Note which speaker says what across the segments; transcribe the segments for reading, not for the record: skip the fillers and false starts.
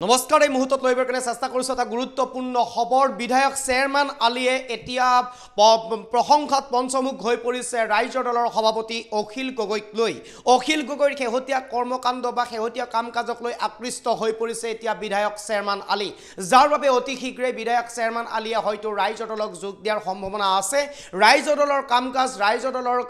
Speaker 1: নমস্কাৰ এই মুহূৰ্তত লৈবৰ কাৰণে চেষ্টা কৰিছো এটা গুৰুত্বপূৰ্ণ খবৰ বিধায়ক চেয়াৰম্যান আলীয়ে এতিয়া প্ৰশংসাত পঞ্চমুখ হৈ পৰিছে ৰাইজৰ দলৰ সভাপতি অখিল গগৈক লৈ অখিল গগৈৰ শেহতীয়া কৰ্মকাণ্ড বা শেহতীয়া কাম কাজক লৈ আকৃষ্ট হৈ পৰিছে এতিয়া বিধায়ক চেয়াৰম্যান আলী যাৰ বাবে অতি শীঘ্ৰে বিধায়ক চেয়াৰম্যান আলীয়ে হয়তো ৰাইজৰ দলক যোগ দিয়াৰ সম্ভাৱনা আছে ৰাইজৰ দলৰ কাম কাজ ৰাইজৰ দলৰ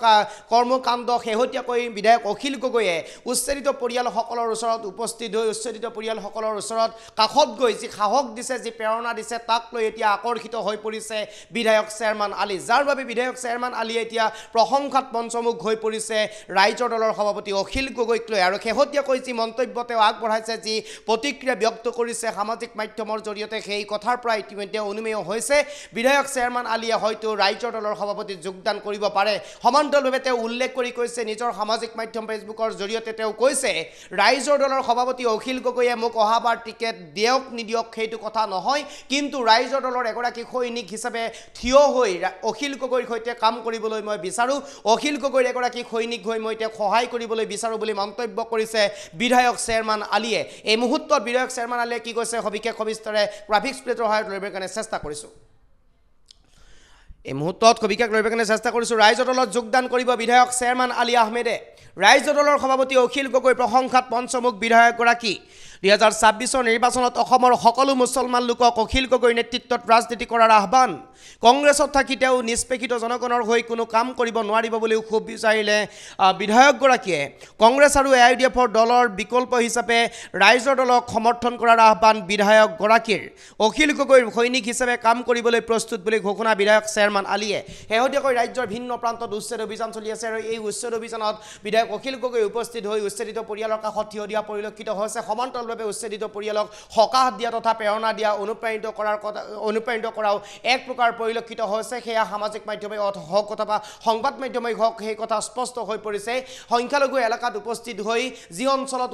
Speaker 1: কৰ্মকাণ্ড শেহতীয়াকৈ বিধায়ক অখিল গগৈয়ে উচ্ছেদিত পৰিয়ালসকলৰ ওচৰত উপস্থিত হৈ উচ্ছেদিত পৰিয়ালসকলৰ কাখত গৈ যি সাহস দিছে যি প্ৰেৰণা দিছে তাক লৈ এতিয়া আকৰ্ষিত হৈ পৰিছে বিধায়ক চেয়াৰম্যান আলী যাৰ বাবে বিধায়ক চেয়াৰম্যান আলী এতিয়া প্ৰশংসাত পঞ্চমুখ হৈ পৰিছে ৰাইজৰ দলৰ সভাপতি অখিল গগৈক লৈ আৰু শেহতীয়াকৈ যি মন্তব্য তেওঁ আগবঢ়াইছে যি প্ৰতিক্ৰিয়া ব্যক্ত কৰিছে সামাজিক মাধ্যমৰ জৰিয়তে সেই কথাৰ পৰা ইতিমধ্যে অনুমেয় হৈছে বিধায়ক চেয়াৰম্যান আলীয়ে হয়তো ৰাইজৰ দলৰ সভাপতিত যোগদান কৰিব পাৰে সমান্তৰালভাৱে তেওঁ উল্লেখ কৰি কৈছে নিজৰ সামাজিক মাধ্যম ফেচবুকৰ জৰিয়তে তেওঁ কৈছে ৰাইজৰ দলৰ সভাপতি অখিল গগৈয়ে মোক অহাবাৰ টিকেট দিয়ক নিদিয়ক সেইটো কথা নহয় কিন্তু ৰাইজৰ দলৰ এগৰাকী সৈনিক হিচাপে থিয় হৈ অখিল গগৈৰ সৈতে কাম কৰিবলৈ মই বিচাৰো অখিল গগৈৰ এগৰাকী সৈনিক হৈ মই তেওঁক সহায় কৰিবলৈ বিচাৰো বুলি মন্তব্য কৰিছে বিধায়ক চেয়াৰম্যান আলীয়ে এই মুহূৰ্তত বিধায়ক চেয়াৰম্যান আলীয়ে কি কৈছে সবিশেষ সবিস্তাৰে গ্ৰাফিক্স প্লেটৰ সহায়ত লবৰ কাৰণে চেষ্টা কৰিছো এই মুহূৰ্তত সবিশেষ লবৰ কাৰণে চেষ্টা কৰিছো ৰাইজৰ দলত যোগদান কৰিব বিধায়ক চেয়াৰম্যান আলী আহমেদে ৰাইজৰ দলৰ সভাপতি অখিল গগৈ প্ৰশংসাত পঞ্চমুখ বিধায়কগৰাকী 2026 নিৰ্বাচনত অসমৰ সকলো মুছলমান লোকক অখিল গগৈৰ নেতৃত্বত ৰাজনীতি কৰাৰ আহ্বান কংগ্ৰেছত থাকি তেওঁ নিষ্পেষিত জনগণৰ হৈ কোনো কাম কৰিব নোৱাৰিব বুলিও খুব বিচাৰিলে বিধায়কগৰাকীয়ে কংগ্ৰেছ আৰু এআইডিএফৰ দলৰ বিকল্প হিচাপে ৰাইজৰ দলক সমৰ্থন কৰাৰ আহ্বান বিধায়কগৰাকীৰ অখিল গগৈৰ সৈনিক হিচাপে কাম কৰিবলৈ প্ৰস্তুত বুলি ঘোষণা বিধায়ক চেয়াৰম্যান আলীয়ে শেহতীয়াকৈ ৰাজ্যৰ ভিন্ন প্ৰান্তত উচ্ছেদ অভিযান চলি আছে আৰু এই উচ্ছেদ অভিযানত বিধায়ক অখিল গগৈ উপস্থিত হৈ উচ্ছেদিত পৰিয়ালৰ কাষত থিয় দিয়া পৰিলক্ষিত হৈছে সমান্তৰালভাৱে উচ্ছেদিত পৰিয়ালক সকাহ দিয়া তথা প্ৰেৰণা দিয়া অনুপ্ৰাণিত কৰাও এক প্ৰকাৰ পৰিলক্ষিত হৈছে সেয়া সামাজিক মাধ্যমে হওক অথবা সংবাদ মাধ্যমে হওক সেই কথা স্পষ্ট হৈ পৰিছে সংখ্যালঘু এলেকাত উপস্থিত হৈ যি অঞ্চলত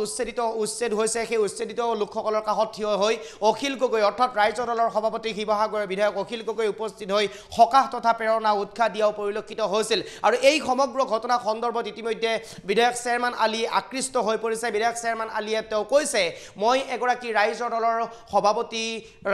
Speaker 1: উচ্ছেদ হৈছে সেই উচ্ছেদিত লোকসকলৰ কাষত থিয় হৈ অখিল গগৈ অৰ্থাৎ ৰাইজৰ দলৰ সভাপতি শিৱসাগৰৰ বিধায়ক অখিল গগৈ উপস্থিত হৈ সকাহ তথা প্ৰেৰণা উৎসাহ দিয়াও পৰিলক্ষিত হৈছিল আৰু এই সমগ্ৰ ঘটনা সন্দৰ্ভত ইতিমধ্যে বিধায়ক চেয়াৰম্যান আলী আকৃষ্ট হৈ পৰিছে বিধায়ক চেয়াৰম্যান আলীয়ে তেওঁ কৈছে মই এগৰাকী ৰাইজৰ দলৰ সভাপতি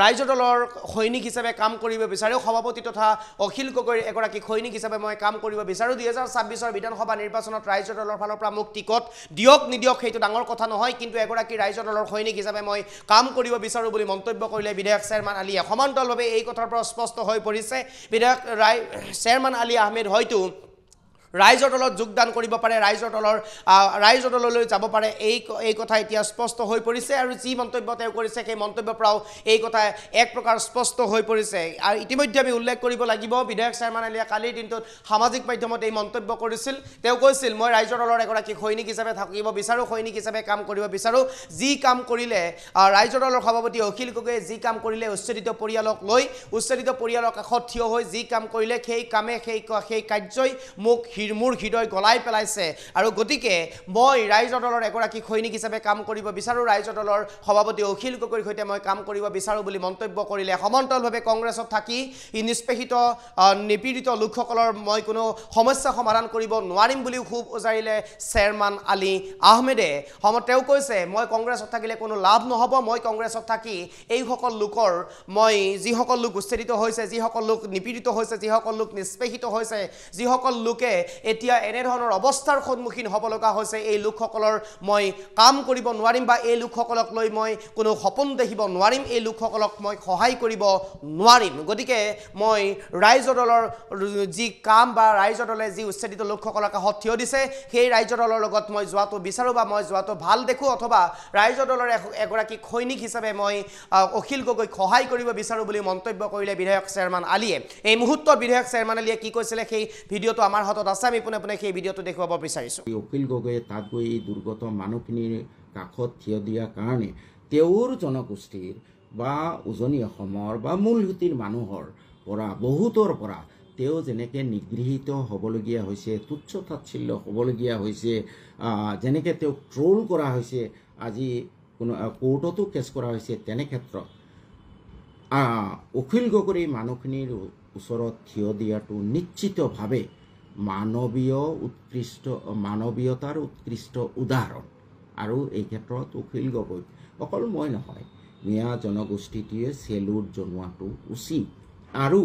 Speaker 1: ৰাইজৰ দলৰ সৈনিক হিচাপে কাম কৰিব বিচাৰো সভাপতি তথা অখিল গগৈৰ এগৰাকী সৈনিক হিচাপে মই কাম কৰিব বিচাৰো 2026 বিধানসভা নিৰ্বাচনত ৰাইজৰ দলৰ ফালৰ পৰা মোক টিকট দিয়ক নিদিয়ক সেইটো ডাঙৰ কথা নহয় কিন্তু এগৰাকী ৰাইজৰ দলৰ সৈনিক হিচাপে মই কাম কৰিব বিচাৰো বুলি মন্তব্য কৰিলে বিধায়ক চেয়াৰম্যান আলীয়ে সমান্তৰালভাৱে এই কথাৰ পৰা স্পষ্ট হৈ পৰিছে বিধায়ক চেয়াৰম্যান আলী আহমেদ হয়তো ৰাইজৰ দলত যোগদান কৰিব পাৰে ৰাইজৰ দললৈ যাব পাৰে এই কথা এতিয়া স্পষ্ট হৈ পৰিছে আৰু যি মন্তব্য তেওঁ কৰিছে সেই মন্তব্যৰ পৰাও এই কথা এক প্ৰকাৰ স্পষ্ট হৈ পৰিছে আৰু ইতিমধ্যে আমি উল্লেখ কৰিব লাগিব বিধায়ক চেয়াৰম্যান আলীয়ে কালিৰ দিনটোত সামাজিক মাধ্যমত এই মন্তব্য কৰিছিল তেওঁ কৈছিল মই ৰাইজৰ দলৰ এগৰাকী সৈনিক হিচাপে থাকিব বিচাৰো সৈনিক হিচাপে কাম কৰিব বিচাৰো যি কাম কৰিলে ৰাইজৰ দলৰ সভাপতি অখিল গগৈয়ে যি কাম কৰিলে উচ্ছেদিত পৰিয়ালক লৈ উচ্ছেদিত পৰিয়ালৰ কাষত থিয় হৈ যি কাম কৰিলে সেই কামে সেই কাৰ্যই মোক মোৰ হৃদয় গলাই পেলাইছে আৰু গতিকে মই ৰাইজৰ দলৰ এগৰাকী সৈনিক হিচাপে কাম কৰিব বিচাৰো ৰাইজৰ দলৰ সভাপতি অখিল গগৈৰ সৈতে মই কাম কৰিব বিচাৰো বুলি মন্তব্য কৰিলে সমান্তৰালভাৱে কংগ্ৰেছত থাকি নিষ্পেষিত নিপীড়িত লোকসকলৰ মই কোনো সমস্যা সমাধান কৰিব নোৱাৰিম বুলিও খুব উজাৰিলে চেয়াৰম্যান আলী আহমেদে তেওঁ কৈছে মই কংগ্ৰেছত থাকিলে কোনো লাভ নহব মই কংগ্ৰেছত থাকি এইসকল লোকৰ মই যিসকল লোক উচ্ছেদিত হৈছে যিসকল লোক নিপীড়িত হৈছে যিসকল লোক নিষ্পেষিত হৈছে যিসকল লোকে এতিয়া এনে ধৰণৰ অৱস্থাৰ সন্মুখীন হ'ব লগা হৈছে এই লোকসকলৰ মই কাম কৰিব নোৱাৰিম বা এই লোকসকলক লৈ মই কোনো সপোন দেখিব নোৱাৰিম এই লোকসকলক মই সহায় কৰিব নোৱাৰিম গতিকে মই ৰাইজৰ দলৰ যি কাম বা ৰাইজৰ দলে যি উচ্ছেদিত লোকসকলৰ কাষত থিয় দিছে সেই ৰাইজৰ দলৰ লগত মই যোৱাটো বিচাৰো বা মই যোৱাটো ভাল দেখো অথবা ৰাইজৰ দলৰ এগৰাকী সৈনিক হিচাপে মই অখিল গগৈক সহায় কৰিব বিচাৰো বুলি মন্তব্য কৰিলে বিধায়ক চেয়াৰম্যান আলীয়ে এই মুহূৰ্তত বিধায়ক চেয়াৰম্যান আলীয়ে কি কৈছিলে সেই ভিডিঅ'টো আমাৰ হাতত আছে আমি পুনে সেই ভিডিঅ'টো দেখুৱাব বিচাৰিছো
Speaker 2: অখিল গগৈয়ে তাত গৈ এই দুৰ্গত মানুহখিনিৰ কাষত থিয় দিয়াৰ কাৰণে তেওঁৰ জনগোষ্ঠীৰ বা উজনি অসমৰ বা মূলসুঁতিৰ মানুহৰ পৰা বহুতৰ পৰা তেওঁ যেনেকৈ নিগৃহীত হ'বলগীয়া হৈছে তুচ্ছ তাচ্ছিল্য হ'বলগীয়া হৈছে যেনেকৈ তেওঁক ট্ৰল কৰা হৈছে আজি কোনো কোৰ্টতো কেছ কৰা হৈছে তেনে ক্ষেত্ৰত অখিল গগৈৰ এই মানুহখিনিৰ ওচৰত থিয় দিয়াটো নিশ্চিতভাৱে মানৱীয়তাৰ উৎকৃষ্ট উদাহৰণ আৰু এই ক্ষেত্ৰত অখিল গগৈ অকল মই নহয় মিয়া জনগোষ্ঠীটোৱে চেলুট জনোৱাটো উচিত। আৰু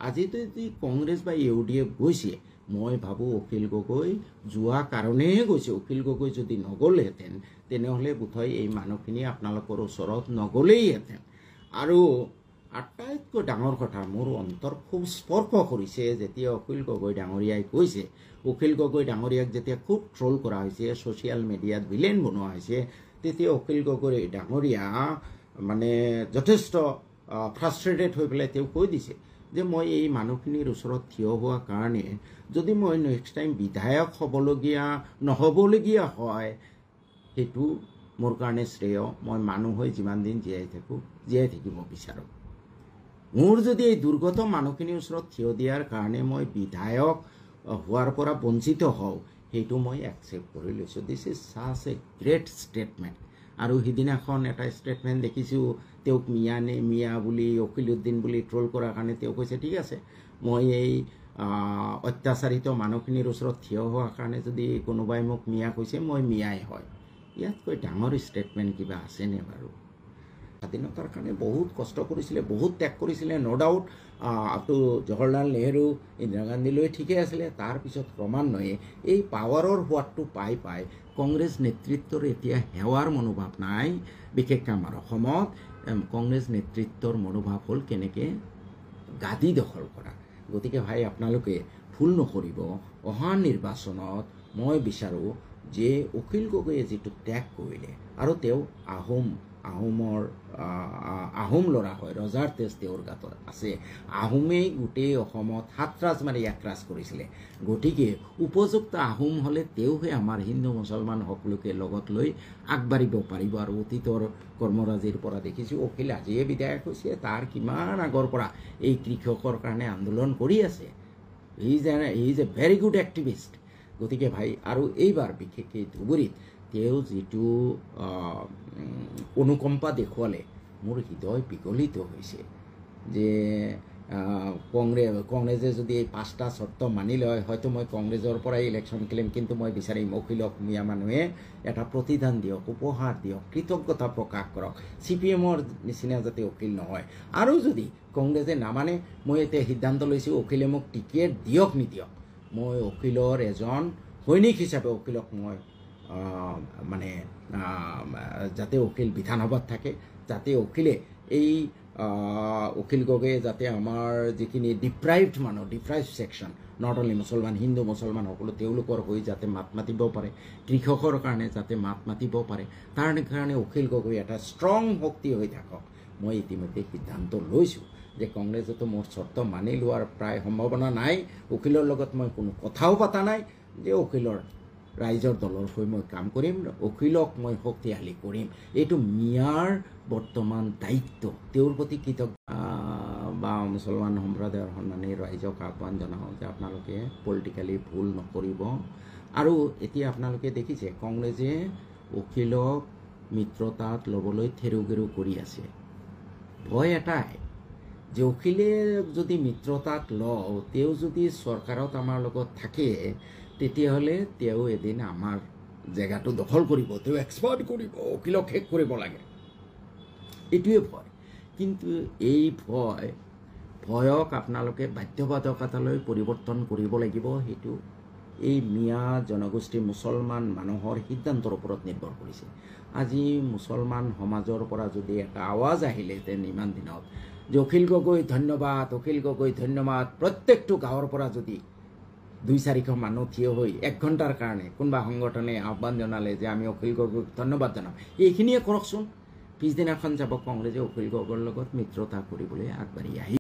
Speaker 2: আজি যদি কংগ্ৰেছ বা UDF গৈছে, মই ভাবোঁ অখিল গগৈ যোৱা কাৰণেহে গৈছে। অখিল গগৈ যদি নগ'লেহেঁতেন তেনেহ'লে বোধহয় এই মানুহখিনি আপোনালোকৰ ওচৰত নগ'লেইহেঁতেন। আৰু আটাইতকৈ ডাঙৰ কথা, মোৰ অন্তৰ খুব স্পৰ্শ কৰিছে যেতিয়া অখিল গগৈ ডাঙৰীয়াই কৈছে, অখিল গগৈ ডাঙৰীয়াক যেতিয়া খুব ট্ৰল কৰা হৈছে, ছ'চিয়েল মিডিয়াত ভিলেন বনোৱা হৈছে, তেতিয়া অখিল গগৈ ডাঙৰীয়া মানে যথেষ্ট ফ্ৰাষ্ট্ৰেটেড হৈ পেলাই তেওঁ কৈ দিছে যে মই এই মানুহখিনিৰ ওচৰত থিয় হোৱা কাৰণে যদি মই নেক্সট টাইম বিধায়ক নহ'বলগীয়া হয়, সেইটো মোৰ কাৰণে শ্ৰেয়। মই মানুহ হৈ যিমান দিন জীয়াই থাকোঁ, জীয়াই থাকিব বিচাৰোঁ। মোৰ যদি এই দুৰ্গত মানুহখিনিৰ ওচৰত থিয় দিয়াৰ কাৰণে মই বিধায়ক হোৱাৰ পৰা বঞ্চিত হওঁ, সেইটো মই একচেপ্ট কৰি লৈছোঁ। This is ছাচ A great statement. আৰু সিদিনাখন এটা ষ্টেটমেণ্ট দেখিছোঁ, তেওঁক মিয়া বুলি অখিলউদ্দিন বুলি ট্ৰল কৰাৰ কাৰণে তেওঁ কৈছে ঠিক আছে, মই এই অত্যাচাৰিত মানুহখিনিৰ ওচৰত থিয় হোৱাৰ কাৰণে যদি কোনোবাই মোক মিয়া কৈছে, মই মিয়াই হয়। ইয়াতকৈ ডাঙৰ ষ্টেটমেণ্ট কিবা আছেনে বাৰু? স্বাধীনতাৰ কাৰণে বহুত কষ্ট কৰিছিলে, বহুত ত্যাগ কৰিছিলে, ন' ডাউট। আপটো জৱাহৰলাল নেহৰু, ইন্দিৰা গান্ধীলৈ ঠিকে আছিলে। তাৰপিছত ক্ৰমান্বয়ে এই পাৱাৰৰ সোৱাদটো পাই কংগ্ৰেছ নেতৃত্বৰ এতিয়া সেৱাৰ মনোভাৱ নাই। বিশেষকৈ আমাৰ অসমত কংগ্ৰেছ নেতৃত্বৰ মনোভাৱ হ'ল কেনেকৈ গাদী দখল কৰা। গতিকে ভাই আপোনালোকে ভুল নকৰিব। অহা নিৰ্বাচনত মই বিচাৰোঁ যে অখিল গগৈয়ে যিটো ত্যাগ কৰিলে, আৰু তেওঁ আহোম ল'ৰা হয়, ৰজাৰ তেজ তেওঁৰ গাত আছে। আহোমেই গোটেই অসমত 7 ৰাজ মাৰি 1 ৰাজ কৰিছিলে। গতিকে উপযুক্ত আহোম হ'লে তেওঁহে আমাৰ হিন্দু মুছলমান সকলোকে লগত লৈ আগবাঢ়িব পাৰিব। আৰু অতীতৰ কৰ্মৰাজিৰ পৰা দেখিছোঁ অখিল আজিয়ে বিধায়ক হৈছে, তাৰ কিমান আগৰ পৰা এই কৃষকৰ কাৰণে আন্দোলন কৰি আছে। He is a very good activist. গতিকে ভাই, আৰু এইবাৰ বিশেষকৈ ধুবুৰীত তেওঁ যিটো অনুকম্পা দেখুৱালে, মোৰ হৃদয় বিগলিত হৈছে যে কংগ্ৰেছে যদি এই 5টা চৰ্ত মানি লয়, হয়তো মই কংগ্ৰেছৰ পৰাই ইলেকশ্যন খেলিম, কিন্তু মই বিচাৰিম অখিলক মিয়া মানুহে এটা প্ৰতিদান দিয়ক, উপহাৰ দিয়ক, কৃতজ্ঞতা প্ৰকাশ কৰক। CPM-ৰ নিচিনা যাতে অখিল নহয়। আৰু যদি কংগ্ৰেছে নামানে, মই এতিয়া সিদ্ধান্ত লৈছোঁ অখিলে মোক টিকেট দিয়ক নিদিয়ক, মই অখিলৰ এজন সৈনিক হিচাপে অখিলক মই যাতে অখিল বিধানসভাত থাকে, যাতে অখিলে এই অখিল গগৈয়ে যাতে আমাৰ যিখিনি ডিপ্ৰাইভড ছেকশ্যন, নট অনলি মুছলমান, হিন্দু মুছলমান সকলো, তেওঁলোকৰ হৈ যাতে মাত মাতিব পাৰে, কৃষকৰ কাৰণে যাতে মাত মাতিব পাৰে, তাৰ কাৰণে অখিল গগৈ এটা ষ্ট্ৰং শক্তি হৈ থাকক। মই ইতিমধ্যে সিদ্ধান্ত লৈছোঁ যে কংগ্ৰেছেতো মোৰ চৰ্ত মানি লোৱাৰ প্ৰায় সম্ভাৱনা নাই। অখিলৰ লগত মই কোনো কথাও পতা নাই যে অখিলৰ ৰাইজৰ দলৰ হৈ মই কাম কৰিম, অখিলক মই শক্তিশালী কৰিম। এইটো মিয়াৰ বৰ্তমান দায়িত্ব। তেওঁৰ প্ৰতি কৃতজ্ঞ বা মুছলমান সম্প্ৰদায়ৰ সন্মানী ৰাইজক আহ্বান জনাওঁ যে আপোনালোকে পলিটিকেলি ভুল নকৰিব। আৰু এতিয়া আপোনালোকে দেখিছে কংগ্ৰেছে অখিলক মিত্ৰতাত ল'বলৈ থেৰুগেৰু কৰি আছে। ভয় এটাই যে অখিলে যদি মিত্ৰতাত লওঁ, তেওঁ যদি চৰকাৰত আমাৰ লগত থাকে, তেতিয়াহ'লে তেওঁ এদিন আমাৰ জেগাটো দখল কৰিব, তেওঁ এক্সপাৰ্ট কৰিব, অখিলক শেষ কৰিব লাগে। এইটোৱে ভয়। কিন্তু এই ভয়ক আপোনালোকে বাধ্যবাধকতালৈ পৰিৱৰ্তন কৰিব লাগিব। সেইটো এই মিয়া জনগোষ্ঠী মুছলমান মানুহৰ সিদ্ধান্তৰ ওপৰত নিৰ্ভৰ কৰিছে। আজি মুছলমান সমাজৰ পৰা যদি এটা আৱাজ আহিলেহেঁতেন ইমান দিনত যে অখিল গগৈ ধন্যবাদ, অখিল গগৈ ধন্যবাদ, প্ৰত্যেকটো গাঁৱৰ পৰা যদি 200-400 মানুহ থিয় হৈ 1 ঘণ্টাৰ কাৰণে কোনোবা সংগঠনে আহ্বান জনালে যে আমি অখিল গগৈক ধন্যবাদ জনাম, এইখিনিয়ে কৰকচোন, পিছদিনাখন যাব কংগ্ৰেছে অখিল গগৈৰ লগত মিত্ৰতা কৰিবলৈ আগবাঢ়ি আহিব।